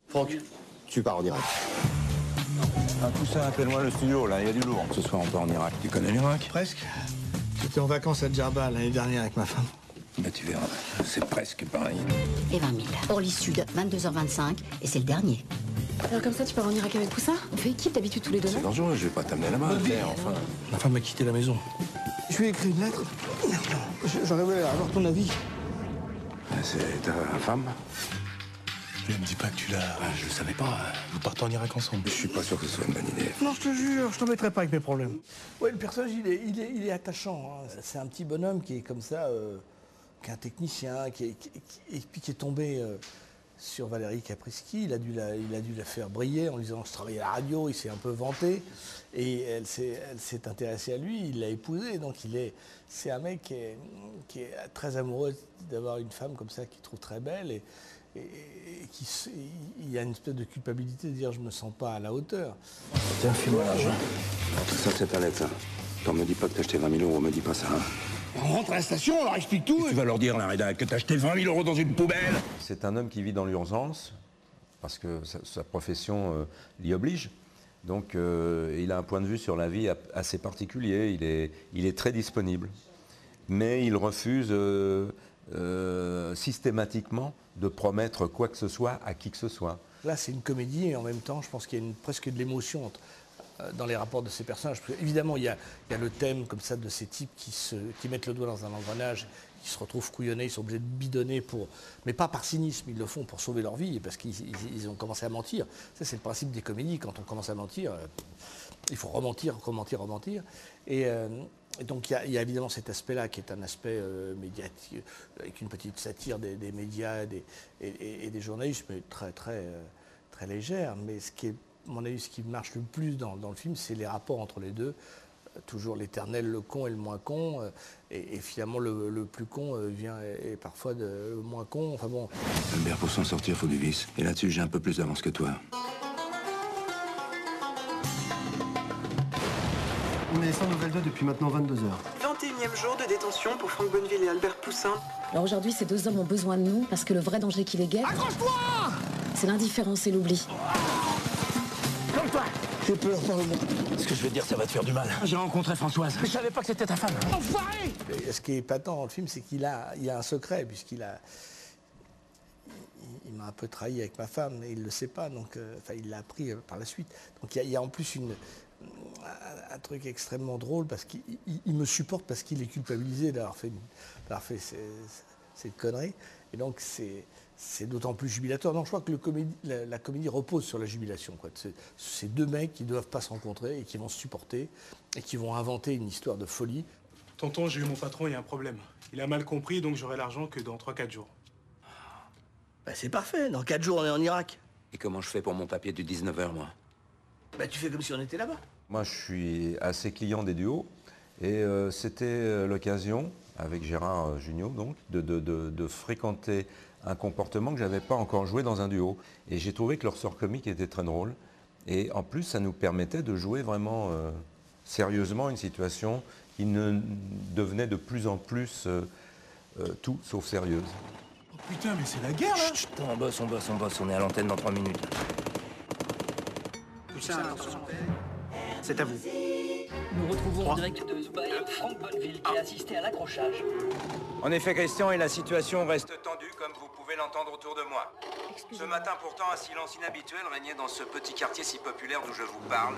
Franck, tu pars en Irak. Un coussin, appelle-moi le studio, là, il y a du lourd. Ce soir, on part en Irak. Tu connais l'Irak? Presque. J'étais en vacances à Djerba l'année dernière avec ma femme. Bah, tu verras, c'est presque pareil. Et 20 000. Orly Sud, 22h25, et c'est le dernier. Alors comme ça, tu pars en Irak avec Poussin? On fait équipe d'habitude tous les deux, C'est non? dangereux, je vais pas t'amener là-bas. Enfin. Ma femme a quitté la maison. Je lui ai écrit une lettre. J'aurais voulu avoir ton avis. C'est ta femme? Mais me dis pas que tu l'as... Je le savais pas. Vous partez en Irak ensemble. Je suis pas sûr que ce soit une bonne idée. Non, je te jure, je t'embêterai pas avec mes problèmes. Ouais, le personnage, il est attachant. Hein. C'est un petit bonhomme qui est comme ça, qui est un technicien, et puis qui est tombé sur Valérie Caprisky. Il a dû la faire briller en lui disant « je travaille à la radio », il s'est un peu vanté. Et elle s'est intéressée à lui, il l'a épousé. Donc c'est un mec qui est très amoureux d'avoir une femme comme ça qu'il trouve très belle. Et il y a une espèce de culpabilité de dire je me sens pas à la hauteur. Tiens, file-moi l'argent. Tout ça, c'est ta lettre, ça. T'en me dis pas que t'as acheté 20 000 €, me dis pas ça. Hein. On rentre à la station, on leur explique tout. Tu vas leur dire, la rédac, que t'as acheté 20 000 € dans une poubelle. C'est un homme qui vit dans l'urgence, parce que sa profession l'y oblige. Donc il a un point de vue sur la vie assez particulier, il est très disponible. Mais il refuse systématiquement de promettre quoi que ce soit à qui que ce soit. Là, c'est une comédie et en même temps, je pense qu'il y a presque de l'émotion dans les rapports de ces personnages. Parce évidemment, il y a le thème comme ça de ces types qui mettent le doigt dans un engrenage, qui se retrouvent couillonnés, ils sont obligés de bidonner mais pas par cynisme, ils le font pour sauver leur vie, parce qu'ils ont commencé à mentir. Ça, c'est le principe des comédies. Quand on commence à mentir, il faut rementir. Et donc il y a évidemment cet aspect-là qui est un aspect médiatique, avec une petite satire des médias et des journalistes, mais très, très, très légère. Mais à mon avis, ce qui marche le plus dans le film, c'est les rapports entre les deux. Toujours l'éternel, le con et le moins con. Et finalement, le plus con vient et parfois le moins con. Enfin bon. Albert, pour s'en sortir, faut du vice. Et là-dessus, j'ai un peu plus d'avance que toi. On est sans nouvelles d'eux depuis maintenant 22 heures. 21e jour de détention pour Franck Bonneville et Albert Poussin. Alors aujourd'hui, ces deux hommes ont besoin de nous parce que le vrai danger qui les guette, c'est l'indifférence et l'oubli. Comme toi. J'ai peur, parle-moi. Ce que je vais te dire, ça va te faire du mal. J'ai rencontré Françoise. Je savais pas que c'était ta femme. Enfoiré! Et ce qui est épatant dans le film, c'est qu'il y a un secret, puisqu'il m'a un peu trahi avec ma femme, et il ne le sait pas, donc il l'a appris par la suite. Donc il y a en plus un truc extrêmement drôle, parce qu'il me supporte parce qu'il est culpabilisé d'avoir fait cette connerie. Et donc c'est d'autant plus jubilatoire. Donc je crois que la comédie repose sur la jubilation. Ces deux mecs qui ne doivent pas se rencontrer et qui vont se supporter et qui vont inventer une histoire de folie. Tonton, j'ai eu mon patron, il y a un problème. Il a mal compris, donc j'aurai l'argent que dans 3-4 jours. Bah c'est parfait, dans 4 jours on est en Irak. Et comment je fais pour mon papier du 19h, moi? Bah tu fais comme si on était là-bas. Moi, je suis assez client des duos, et c'était l'occasion, avec Gérard Jugnot, donc, de fréquenter un comportement que je n'avais pas encore joué dans un duo. Et j'ai trouvé que leur ressort comique était très drôle. Et en plus, ça nous permettait de jouer vraiment sérieusement une situation qui devenait de plus en plus tout sauf sérieuse. Oh putain, mais c'est la guerre, là! Chut, on bosse, on est à l'antenne dans 3 minutes. C'est à vous. Nous retrouvons en direct de Dubaï Franck Bonneville qui a assisté à l'accrochage. En effet, Christian, et la situation reste tendue comme vous pouvez l'entendre autour de moi. Ce matin, pourtant, un silence inhabituel régnait dans ce petit quartier si populaire d'où je vous parle,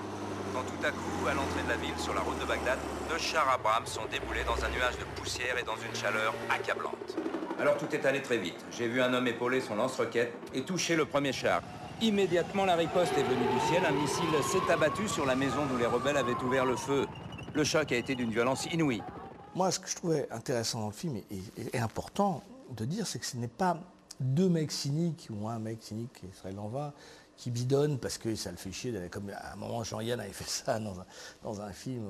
quand tout à coup, à l'entrée de la ville, sur la route de Bagdad, 2 chars Abrams sont déboulés dans un nuage de poussière et dans une chaleur accablante. Alors tout est allé très vite. J'ai vu un homme épauler son lance-roquette et toucher le premier char. Immédiatement, la riposte est venue du ciel. Un missile s'est abattu sur la maison d'où les rebelles avaient ouvert le feu. Le choc a été d'une violence inouïe. Moi, ce que je trouvais intéressant dans le film et important de dire, c'est que ce n'est pas deux mecs cyniques ou un mec cynique, Israël Lanvin, qui bidonne parce que ça le fait chier d'aller, comme à un moment Jean-Yann avait fait ça dans un film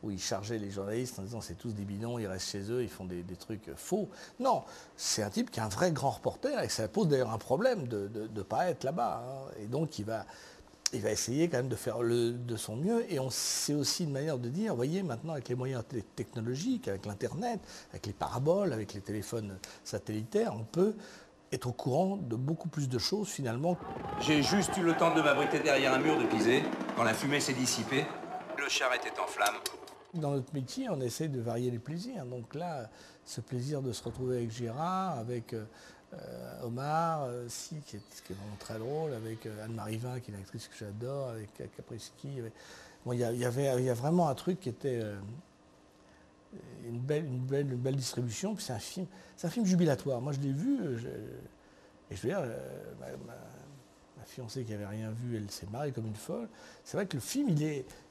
où il chargeait les journalistes en disant c'est tous des bidons, ils restent chez eux, ils font des trucs faux. Non, c'est un type qui est un vrai grand reporter et ça pose d'ailleurs un problème de ne pas être là-bas. Hein. Et donc il va essayer quand même de faire de son mieux. Et c'est aussi une manière de dire, vous voyez, maintenant avec les moyens technologiques, avec l'Internet, avec les paraboles, avec les téléphones satellitaires, on peut être au courant de beaucoup plus de choses finalement. J'ai juste eu le temps de m'abriter derrière un mur de pisé. Quand la fumée s'est dissipée, le char était en flammes. Dans notre métier, on essaie de varier les plaisirs. Donc là, ce plaisir de se retrouver avec Gérard, avec Omar, qui est vraiment très drôle, avec Anne-Marie Vin, qui est une actrice que j'adore, avec Caprisky. Bon, il y a vraiment un truc qui était une belle distribution. Puis c'est un film jubilatoire. Moi, je l'ai vu, et je veux dire, ma fiancée qui n'avait rien vu, elle s'est marrée comme une folle. C'est vrai que le film,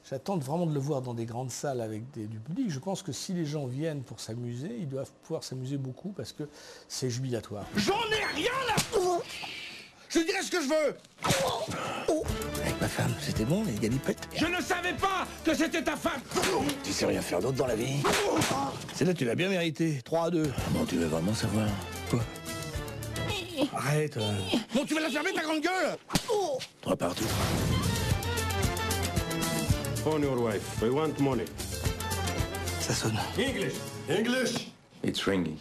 j'attends vraiment de le voir dans des grandes salles avec du public. Je pense que si les gens viennent pour s'amuser, ils doivent pouvoir s'amuser beaucoup parce que c'est jubilatoire. J'en ai rien à foutre. Je dirai ce que je veux. Avec ma femme, c'était bon, les galipettes. Je ne savais pas que c'était ta femme. Tu sais rien faire d'autre dans la vie. Celle-là, tu l'as bien mérité. 3-2. Bon, tu veux vraiment savoir? Quoi? Arrête. Bon, tu vas la fermer, ta grande gueule. Repars tout. Phone your wife. We want money. Ça sonne. English. English. It's ringing.